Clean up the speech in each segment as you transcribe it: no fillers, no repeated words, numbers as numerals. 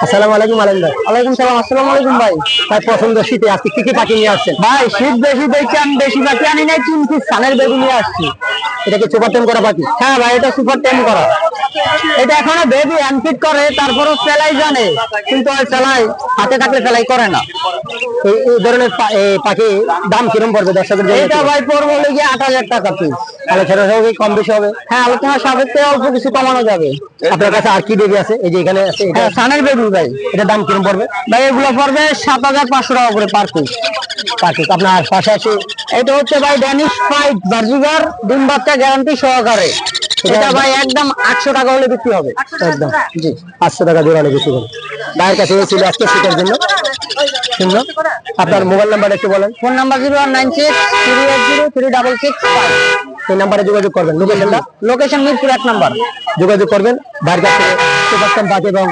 আসসালামু আলাইকুম আলম ভাই। ওয়ালাইকুম সালাম। আসসালামু আলাইকুম ভাই। ভাই পছন্দ শীতে আজকে কি কি পাখি নিয়ে আসছেন? ভাই শীত বেশি দেখছি, আমি বেশি পাখি আনি নাই, কিন্তু সানের বেবি নিয়ে আসছি। এটা কি সুপার টেম করা পাখি? হ্যাঁ ভাই, এটা সুপার টেম করা। এটা এখনো বেবি আনফিট করে, তারপরও সেলাই জানে, কিন্তু আর সেলাই হাতে থাকলে সেলাই করে না। এই ধরনের পাখি দাম কিরকম পড়বে দর্শকের জন্য? এটা ভাই পড়বে গিয়ে 8,000 টাকা পিস। আলোচনা হবে, কম বেশি হবে? হ্যাঁ, আলোচনা সাপেক্ষে অল্প কিছু কমানো যাবে। আপনার কাছে আর কি বেবি আছে? এই যে এখানে আছে, এটা সানের বেবি ভাই। এটা দাম কিরকম পড়বে ভাই? এগুলো পড়বে 7,500 টাকা করে পার পিস। আপনার পাশে আছে এটা হচ্ছে ভাই ড্যানিশ ফাইট বার্জিগার, ডিম বাচ্চা গ্যারান্টি সহকারে। এটা ভাই একদম 800 টাকা হলে বিক্রি হবে। একদম জি, 800 টাকা জোড়া হলে বিক্রি হবে। ভাইয়ের কাছে ছিল আজকে শীতের জন্য। শুনলো, আপনার মোবাইল নাম্বার একটু বলেন। Phone number 019638036665। এই নাম্বারে যোগাযোগ করবেন। Location Mirpur 1 number. যোগাযোগ করবেন, ভাইয়ের কাছে সুপার টেম পাখি এবং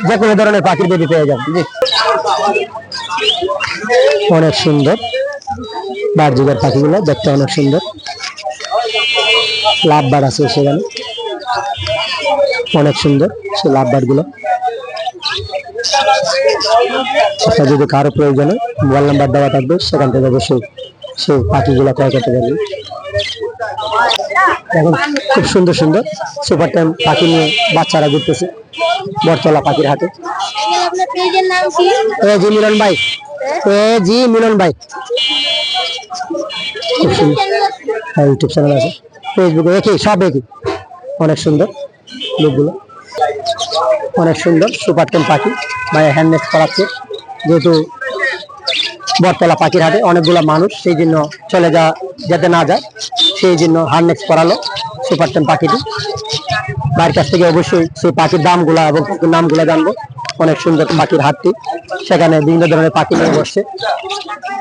যে কোনো ধরনের পাখির বেবি পেয়ে যাবেন। জি, অনেক সুন্দর বার্জিগার পাখিগুলো দেখতে অনেক সুন্দর। লাভ বার আছে সেখানে, অনেক সুন্দর সেই লাভ বার গুলো। যদি কারো প্রয়োজনে মোবাইল নাম্বার দেওয়া থাকবে, সেখান থেকে অবশ্যই সেই পাখিগুলো ক্রয় করতে পারবেন। এখন খুব সুন্দর সুন্দর সুপার টেম পাখি নিয়ে বাচ্চারা ঘুরতেছে বটতলা পাখির হাটে। জি মিলন ভাই, জি মিলন ভাই। খুব সুন্দর ইউটিউব চ্যানেল আছে, ফেসবুকে একই, সব একই। অনেক সুন্দর লোকগুলো, অনেক সুন্দর সুপার টেম পাখি। ভাই হ্যান্ডনেক্স করাচ্ছে, যেহেতু বটতলা পাখির হাটে অনেকগুলো মানুষ, সেই জন্য চলে যেতে না যায়, সেই জন্য হ্যান্ডনেক্স করালো সুপার টেম পাখিটি। ভাইয়ের কাছ থেকে অবশ্যই সেই পাখির দামগুলা এবং নামগুলা জানবো। অনেক সুন্দর পাখির হাটটি, সেখানে বিভিন্ন ধরনের পাখি নিয়ে বসছে,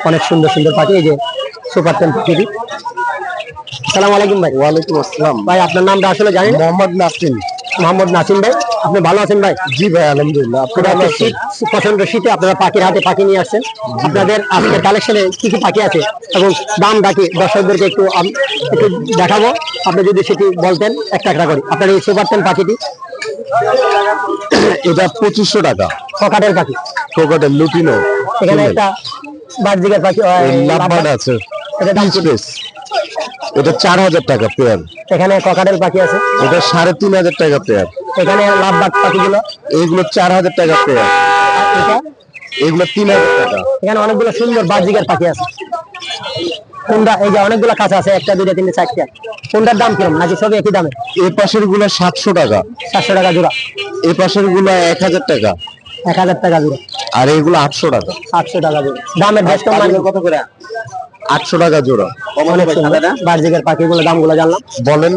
অনেক সুন্দর সুন্দর পাখি। এই যে সুপার টেম পাখিটি। আসসালামু আলাইকুম ভাই। ওয়ালাইকুম আসসালাম ভাই। আপনার নামটা আসলে জানি? মোহাম্মদ নাসিম। মোহাম্মদ নাসিম ভাই, আপনি ভালো আছেন ভাই? জি ভাই, আলহামদুলিল্লাহ। আপনারা প্রচন্ড শীতে আপনারা পাখির হাতে পাখি নিয়ে আসছেন। আপনাদের আজকের কালেকশনে কি কি পাখি আছে এবং দাম ডাকি দর্শকদেরকে একটু দেখাবো। আপনি যদি সেটি বলতেন একটা একটা করে। আপনার এই সুপার টেম পাখিটি এটা 2500 টাকা। ককাটের পাখি, কোকাটের লুটিনো। এখানে একটা বার্জিগার পাখি লাভবার্ড আছে, এটা দাম কি? এটা 4000 টাকা পেয়ার। এখানে ককাটেল পাখি আছে, এটা 3500 টাকা পেয়ার। এখানে লাভবার্ড পাখিগুলো, এইগুলো 4000 টাকা পেয়ার। এটা এগুলো 3000 টাকা। এখানে অনেকগুলো সুন্দর বার্জিগার পাখি আছে। কোনটা? এই যে অনেকগুলো কাছে আছে, একটা দুইটা তিনটা চারটা। কোনটার দাম কিরকম, নাকি সব একই দামে? এই পাশের গুলো 700 টাকা। 700 টাকা জোড়া। এই পাশের গুলো 1000 টাকা। 1000 টাকা জোড়া। আর এগুলো 800 টাকা। 800 টাকা জোড়া। দামের বেশ কম। কত করে? 800 টাকা জোড়া। অনেক সুন্দর বার্জিগার পাখিগুলো দামগুলো জানলাম। বলেন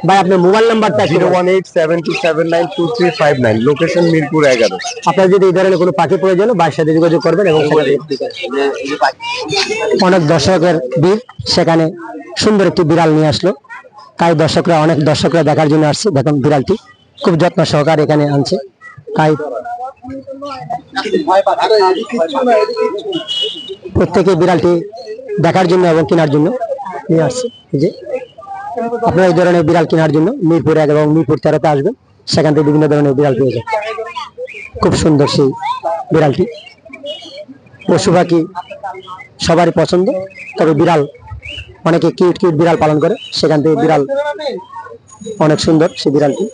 ভাই, আপনার মোবাইল নাম্বারটা? 01872792359। লোকেশন মিরপুর 11। আপনার যদি এই ধরনের কোনো পাখি প্রয়োজন, ভাইয়ের সাথে যোগাযোগ করবেন। এবং অনেক দর্শকের ভিড়, সেখানে সুন্দর একটি বিড়াল নিয়ে আসলো, তাই অনেক দর্শকরা দেখার জন্য আসছে। দেখুন বিড়ালটি খুব যত্ন সহকারে এখানে আনছে, তাই প্রত্যেকে বিড়ালটি দেখার জন্য এবং কেনার জন্য নিয়ে আসছে। যে আপনারা এই ধরনের বিড়াল কেনার জন্য মিরপুর 1 এবং মিরপুর 13-তে আসবেন, সেখান থেকে বিভিন্ন ধরনের বিড়াল পেয়ে যাবেন। খুব সুন্দর সেই বিড়ালটি। পশু পাখি সবারই পছন্দ, তবে বিড়াল অনেকে কিউট কিউট বিড়াল পালন করে, সেখান থেকে বিড়াল অনেক সুন্দর সেই বিড়ালটি।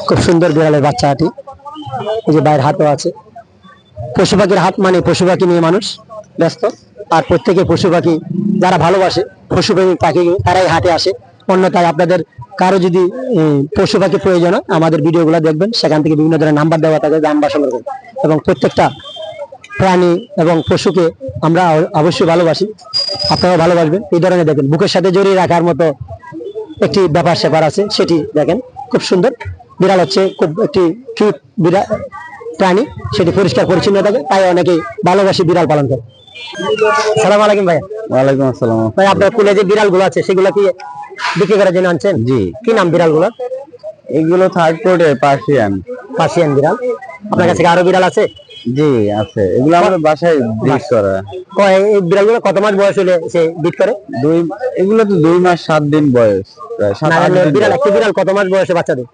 খুব সুন্দর বিড়ালের বাচ্চাটি। এই যে বাইরের হাতও আছে। পশু পাখির হাট মানে পশু পাখি নিয়ে মানুষ ব্যস্ত, আর প্রত্যেকে পশু পাখি যারা ভালোবাসে পশু পাখি তারাই হাটে আসে। অন্যথায় আপনাদের কারো যদি পশু পাখি প্রয়োজন হয়, আমাদের ভিডিওগুলো দেখবেন, সেখান থেকে বিভিন্ন ধরনের নাম্বার দেওয়া থাকে, নাম্বার সংগ্রহ করবেন। এবং প্রত্যেকটা প্রাণী এবং পশুকে আমরা অবশ্যই ভালোবাসি, আপনারাও ভালোবাসবেন। এই ধরনের দেখেন বুকের সাথে জড়িয়ে রাখার মতো একটি ব্যাপার স্যাপার আছে, সেটি দেখেন খুব সুন্দর। বিড়াল হচ্ছে খুব একটি কিউট বিড়াল প্রাণী, সেটি পরিষ্কার পরিচ্ছন্ন থাকে, তাই অনেকেই ভালোবাসি বিড়াল পালন করে। সালাম আলাইকুম ভাই। ওয়ালাইকুম আসসালাম ভাই, আপনার কুলে যে বিড়াল গুলো আছে সেগুলো কি বিক্রি করার জন্য আনছেন? জি। কি নাম বিড়াল গুলো? এগুলো থার্ড কোডে পার্সিয়ান। পার্সিয়ান বিড়াল। আপনার কাছে আরো বিড়াল আছে? জি আছে, এগুলো আমাদের বাসায় ব্রিড করা। এই বিড়ালগুলো কত মাস বয়স হলে সে বিট করে? দুই, এগুলো তো 2 মাস 7 দিন বয়স, প্রায় 7-8 দিন বিড়াল বয়স। একটা বিড়াল কত মাস বয়সে বাচ্চা দেয়?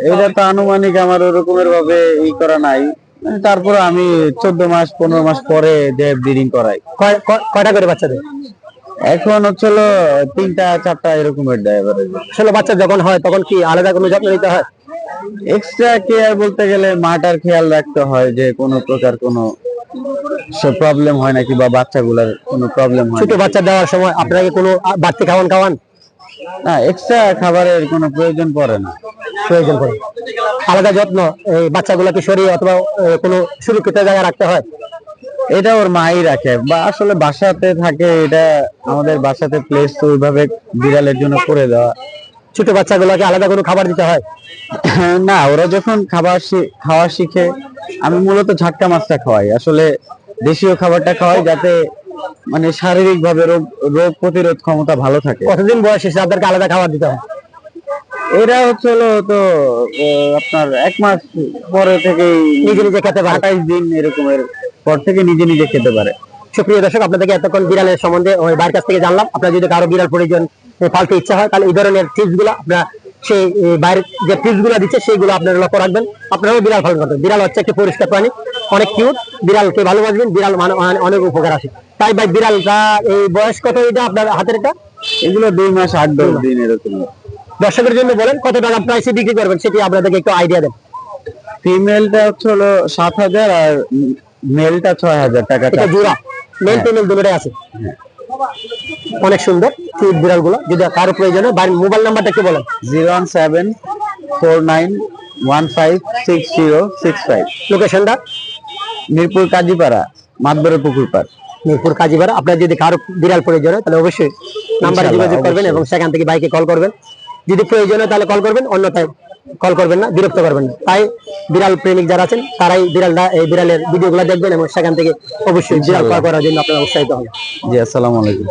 এটা তো আনুমানিক আমার ওরকমের ভাবে করা নাই, তারপর আমি 14 মাস 15 মাস পরে যে ব্রিডিং করাই। কয়টা করে বাচ্চা দেয়? এখন হচ্ছিল 3টা 4টা এরকমের ড্রাইভার। আসলে বাচ্চা যখন হয় তখন কি আলাদা কোনো যত্ন নিতে হয়? এক্সট্রা কেয়ার বলতে গেলে মাটার খেয়াল রাখতে হয় যে কোনো প্রকার কোনো প্রবলেম হয় নাকি, বা বাচ্চাগুলোর কোনো প্রবলেম হয় ছোট বাচ্চা দেওয়ার সময় আপনাকে কোনো বাড়তি খাওয়ান? না, এক্সট্রা খাবারের কোনো প্রয়োজন পড়ে না। প্রয়োজন পড়ে আলাদা যত্ন এই বাচ্চাগুলোকে সরিয়ে অথবা কোনো সুরক্ষিত জায়গায় রাখতে হয়? এটা ওর মাই রাখে, বা আসলে বাসাতে থাকে, এটা আমাদের বাসাতে প্লেস তো ওইভাবে বিড়ালের জন্য করে দেওয়া। ছোট বাচ্চাগুলোকে আলাদা কোনো খাবার দিতে হয়? না, ওরা যখন খাওয়া শিখে, আমি মূলত ঝাটকা মাছটা খাওয়াই, আসলে দেশীয় খাবারটা খাওয়াই, যাতে মানে শারীরিক ভাবে রোগ প্রতিরোধ ক্ষমতা ভালো থাকে। কতদিন বয়সে তাদেরকে আলাদা খাবার দিতে হয়? এরা হচ্ছিল তো আপনার 1 মাস পরে থেকেই নিজে নিজে খেতে পারে? 28 দিন এরকমের পর থেকে নিজে নিজে খেতে পারে। সুপ্রিয় দর্শক, আপনাদেরকে এতক্ষণ বিড়ালের সম্বন্ধে ওই ভাইয়ের কাছ থেকে জানলাম। আপনার যদি কারো বিড়াল প্রয়োজন পালতে ইচ্ছা হয়, তাহলে এই ধরনের টিপস গুলো আপনারা সেই বাইরের যে টিপস গুলো দিচ্ছে সেইগুলো আপনারা লক্ষ্য রাখবেন। আপনারাও বিড়াল পালন করবেন। বিড়াল হচ্ছে একটি পরিষ্কার প্রাণী, অনেক কিউট। বিড়ালকে ভালোবাসবেন, বিড়াল অনেক উপকার আছে। তাই ভাই বিড়ালটা এই বয়স কত এটা আপনার হাতের? এটা এগুলো 2 মাস 8-10 দিন এরকম। দর্শকের জন্য বলেন কত টাকা প্রাইসে বিক্রি করবেন, সেটি আপনাদেরকে একটু আইডিয়া দেন। ফিমেলটা হলো 7,000 আর মেলটা 6,000 টাকা। এটা জোড়া, মেল ফিমেল দুটোই আছে। অনেক সুন্দর কিউট বিড়াল গুলো। যদি কারো প্রয়োজন হয়, বাড়ির মোবাইল নাম্বারটা একটু বলেন। 01749156065। লোকেশনটা মিরপুর কাজীপাড়া, মাতবরের পুকুর পাড়। মিরপুর কাজীপাড়া। আপনার যদি কারো বিড়াল প্রয়োজন হয় তাহলে অবশ্যই নাম্বারে যোগাযোগ করবেন এবং সেখান থেকে বাইকে কল করবেন। যদি প্রয়োজন হয় তাহলে কল করবেন, অন্যথায় কল করবেন না, বিরক্ত করবেন না। তাই বিড়াল প্রেমিক যারা আছেন তারাই এই বিড়ালের ভিডিওগুলো দেখবেন এবং সেখান থেকে অবশ্যই বিড়াল ক্রয় করার জন্য আপনারা উৎসাহিত হবেন। জি, আসসালামু আলাইকুম।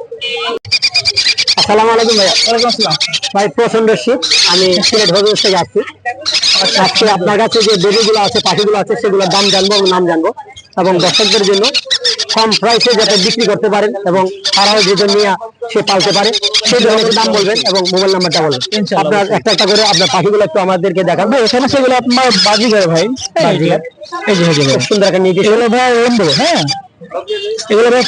আসসালামু আলাইকুম ভাইয়া। ওয়ালাইকুম আসসালাম। ভাই প্রচন্ড শীত, আমি সিলেট হবিগঞ্জ থেকে আসছি। আজকে আপনার কাছে যে বেবিগুলো আছে, পাখিগুলো আছে, সেগুলোর দাম জানবো এবং নাম জানবো, এবং দর্শকদের জন্য কম প্রাইসে যাতে বিক্রি করতে পারেন এবং তারাও যেটা নিয়ে সে পালতে পারে সেই ধরনের দাম বলবেন এবং মোবাইল নাম্বারটা বলবেন। আপনার একটা একটা করে আপনার পাখিগুলো একটু আমাদেরকে দেখাবো। এখানে সেগুলো আপনার বাজিগার ভাই, বাজিগার এই যে খুব সুন্দর একটা নিয়ে এগুলো ভাই রেনবো। হ্যাঁ, এগুলো ভাই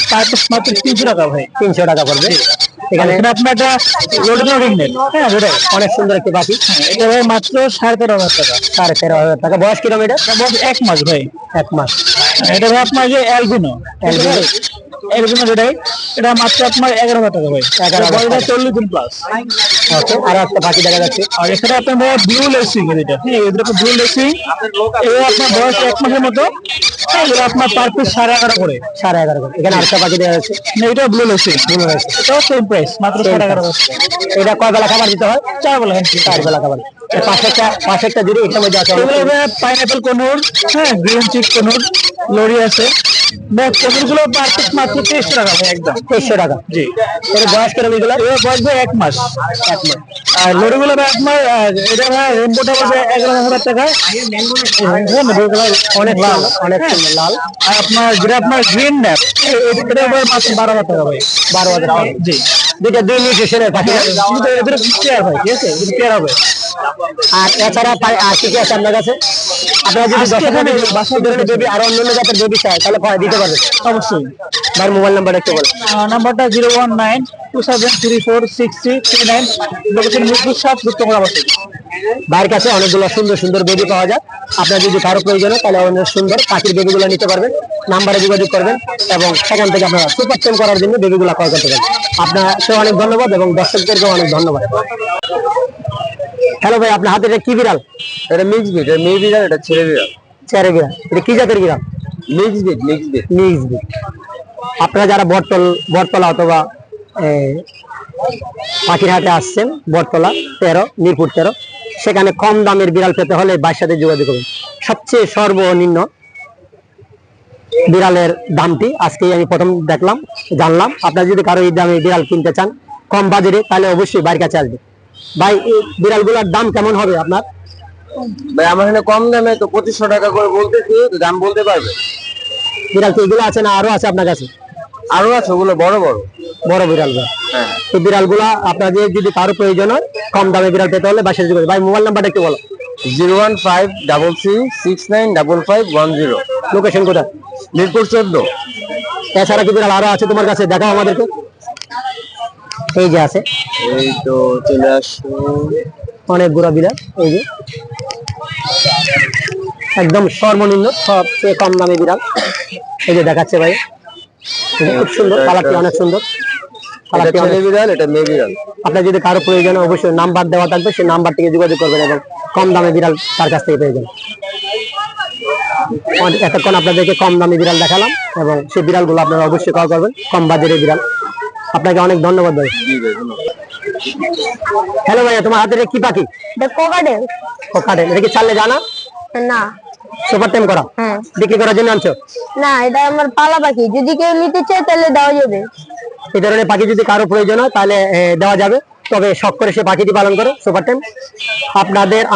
মাত্র 300 টাকা ভাই। 300 টাকা পড়বে। এখানে আপনার একটা রোডিনো রিংনেট, হ্যাঁ অনেক সুন্দর একটা পাখি। এটা ভাই মাত্র 13,500 টাকা। 13,500 টাকা। বয়স কিরকম এটা? বয়স 1 মাস ভাই। 1 মাস। এটা ভাই আপনার যে অ্যালবিনো যেটাই, এটা মাত্র আপনার 11,000 টাকা ভাই। 11,000 40 দিন প্লাস। ওকে, আর একটা পাখি দেখা যাচ্ছে। আর এখানে আপনার ভাই ব্লু লেসিং, এটা হ্যাঁ, এদের ব্লু লেসিং, এগুলো আপনার বয়স 1 মাসের মতো। এগুলো আপনার পার পিস 11,500 করে। 11,500 করে। এখানে আরেকটা পাখি দেখা যাচ্ছে, এটা ব্লু লেসিং। এটাও সেম প্রাইস, মাত্র 11,500। এটা কয় বেলা খাবার দিতে হয়? 4 বেলা। 4 বেলা খাবার। পাশে একটা জুড়ি এটার মধ্যে আছে পাইনাপেল কোনুর, হ্যাঁ গ্রিন চিক কোনুর, লরি আছে। কোনুরগুলো পার পিস মাত্র 300 টাকা ভাই। একদম 300 টাকা। জি। এর বয়স কেন? এগুলো বয়স ভাই 1 মাস। 1 মাস। আর লরিগুলো ভাই আপনার এটা ভাই রেনবোটা বলতে 11,000 টাকা। অনেক লাল, অনেক সুন্দর লাল। আর আপনার যেটা আপনার গ্রিন ন্যাপ, এটা ভাই মাত্র 12,000 টাকা ভাই। 12,000 টাকা। জি। দুইটা দুই নিউট্রিশনের পাখি, কিন্তু এদের পেয়ার ভাই, ঠিক আছে, এদের পেয়ার হবে। আর এছাড়া আর কি কি আছে আপনার কাছে? আপনারা যদি বেবি আর অন্যান্য জাতের বেবি চায় তাহলে দিতে পারবেন অবশ্যই। ভাই মোবাইল নাম্বারটা একটু বলেন। নাম্বারটা 01927346339। লোকেশন মিরপুর 7 উত্তমরা বসে। ভাইয়ের কাছে অনেকগুলো সুন্দর সুন্দর বেবি পাওয়া যায়। আপনার যদি কারো প্রয়োজন হয় তাহলে অনেক সুন্দর পাখির বেবিগুলো নিতে পারবেন। নাম্বারে যোগাযোগ করবেন এবং সেখান থেকে আপনারা সুপার টেম করার জন্য বেবিগুলো ক্রয় করতে পারবেন। আপনাকে অনেক ধন্যবাদ এবং দর্শকদেরকেও অনেক ধন্যবাদ। হ্যালো ভাই, আপনার হাতে এটা কি বিড়াল? এটা মিক্স ব্রিড, এটা মেয়ে বিড়াল, এটা ছেলে বিড়াল। ছেলে বিড়াল। এটা কি জাতের বিড়াল? Mix breed. Mix breed. আপনারা যারা বটতলা অথবা পাখির হাটে আসছেন, বটতলা 13, মিরপুর 13, সেখানে কম দামের বিড়াল পেতে হলে ভাইয়ের সাথে যোগাযোগ করুন। সবচেয়ে সর্বনিম্ন বিড়ালের দামটি আজকেই আমি প্রথম জানলাম। আপনারা যদি কারো এই দামে বিড়াল কিনতে চান কম বাজারে, তাহলে অবশ্যই ভাইয়ের কাছে আসবে। ভাই, এই বিড়ালগুলোর দাম কেমন হবে আপনার? ভাই আমার এখানে কম দামে তো 2500 টাকা করে বলতেছি, তো দাম বলতে পারবে? বিড়াল কি এগুলো আছে না আরো আছে আপনার কাছে? আরো আছে, ওগুলো বড় বড় বড় বিড়াল ভাই। হ্যাঁ। এই বিড়ালগুলা আপনাদের যদি কারো প্রয়োজন হয় কম দামে বিড়াল পেতে হলে বাসায় যোগাযোগ। ভাই মোবাইল নাম্বারটা একটু বলো। 01533695510। লোকেশন কোথায়? মিরপুর 14। এছাড়া কি বিড়াল আরো আছে তোমার কাছে? দেখাও আমাদেরকে। এই যে আছে, এই তো চলে আসো। অনেকগুলো বিড়াল। এই যে একদম সর্বনিম্ন সবচেয়ে কম দামি বিড়াল এই যে দেখাচ্ছে ভাই। এই যে খুব সুন্দর, কালারটি অনেক সুন্দর। এটা ছেলে বিড়াল, এটা মেয়ে বিড়াল। আপনার যদি কারো প্রয়োজন হয় অবশ্যই নাম্বার দেওয়া থাকবে, সেই নাম্বার থেকে যোগাযোগ করবেন এবং কম দামে বিড়াল তার কাছ থেকে পেয়ে যাবেন। এতক্ষণ আপনাদেরকে কম দামি বিড়াল দেখালাম এবং সেই বিড়ালগুলো আপনারা অবশ্যই ক্রয় করবেন, কম বাজারের বিড়াল। আপনাকে অনেক ধন্যবাদ ভাই। হ্যালো ভাইয়া, তোমার হাতে কি পাখি? কোকাটেল। কোকাটেল, এটা কি চাললে জানা? না। সুপার টাইম করা? হ্যাঁ। বিক্রি করার জন্য আনছো? না, এটা আমার পালা পাখি, যদি কেউ নিতে চায় তাহলে দেওয়া যাবে। এই ধরনের পাখি যদি কারো প্রয়োজন হয় তাহলে দেওয়া যাবে, তবে শখ করে সে পাখিটি পালন করে। সুপার টাইম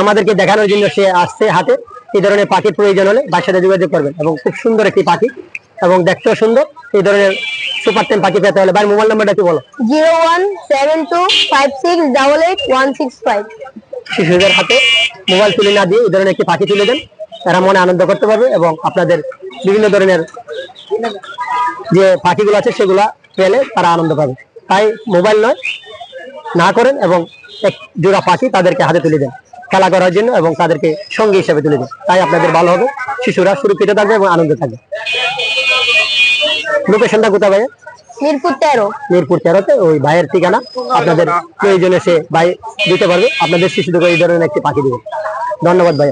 আমাদেরকে দেখানোর জন্য সে আসছে হাতে। এই ধরনের পাখির প্রয়োজন হলে বাসার সাথে যোগাযোগ করবেন এবং খুব সুন্দর একটি পাখি এবং দেখতেও সুন্দর। এই ধরনের সুপার টাইম পাখি পেতে হলে ভাই মোবাইল নাম্বারটা একটু বলো। 01725688165। শিশুদের হাতে মোবাইল তুলে না দিয়ে এই ধরনের একটি পাখি তুলে দেন, তারা মনে আনন্দ করতে পারবে এবং আপনাদের বিভিন্ন ধরনের যে পাখিগুলো আছে সেগুলা পেলে তারা আনন্দ পাবে। তাই মোবাইল নয় না করেন এবং এক জোড়া পাখি তাদেরকে হাতে তুলে দেন খেলা করার জন্য এবং তাদেরকে সঙ্গী হিসেবে তুলে দেন। তাই আপনাদের ভালো হবে, শিশুরা সুরক্ষিত থাকবে এবং আনন্দ থাকবে। লোকেশনটা কোথায় ভাই? মিরপুর 13। মিরপুর 13-তে ওই ভাইয়ের ঠিকানা। আপনাদের প্রয়োজনে সে ভাই দিতে পারবে, আপনাদের শিশুদের এই ধরনের একটি পাখি দিবে। ধন্যবাদ ভাই।